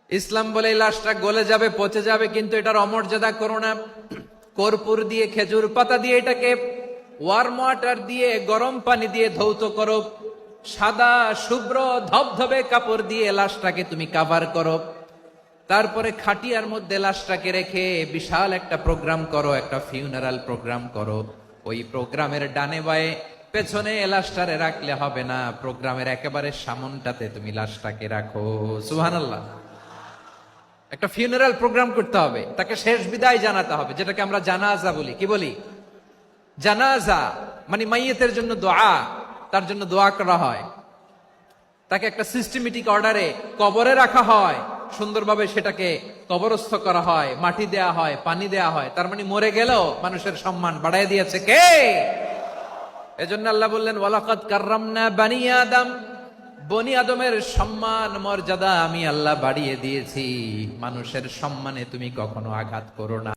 ইসলাম বলে এই লাশটা গলে যাবে, পচে যাবে, কিন্তু এটার অমর্যাদা করো না। কর্পূর দিয়ে, খেজুর পাতা দিয়ে এটাকে ওয়ার্ম ওয়াটার দিয়ে, গরম পানি দিয়ে ধৌত করো। সাদা শুভ্র ধবধবে কাপড় দিয়ে লাশটাকে তুমি কাভার করো। তারপরে খাটিয়ার মধ্যে লাশটাকে রেখে বিশাল একটা প্রোগ্রাম করো, একটা ফিউনারাল প্রোগ্রাম করো। ওই প্রোগ্রামের ডানে বায়ে পেছনে লাশটারে রাখলে হবে না, প্রোগ্রামের একেবারে সামনটাতে তুমি লাশটাকে রাখো। সুবহানাল্লাহ। একটা ফিউনারাল প্রোগ্রাম করতে হবে, তাকে শেষ বিদায় জানাতে হবে, যেটাকে আমরা জানাজা বলি। কি বলি? জানাজা মানে মাইয়েতের জন্য দোয়া, তার জন্য দোয়া করা হয়, তাকে একটা সিস্টেমেটিক অর্ডারে কবরে রাখা হয়, সুন্দরভাবে সেটাকে কবরস্থ করা হয়, মাটি দেয়া হয়, পানি দেয়া হয়। তার মানে মরে গেলেও মানুষের সম্মান বাড়ায় দিয়েছে কে? এজন্য আল্লাহ বললেন ওয়ালাকাদ কাররামনা বানি আদম, বনি আদমের সম্মান মর্যাদা আমি আল্লাহ বাড়িয়ে দিয়েছি। মানুষের সম্মানে তুমি কখনো আঘাত করো না।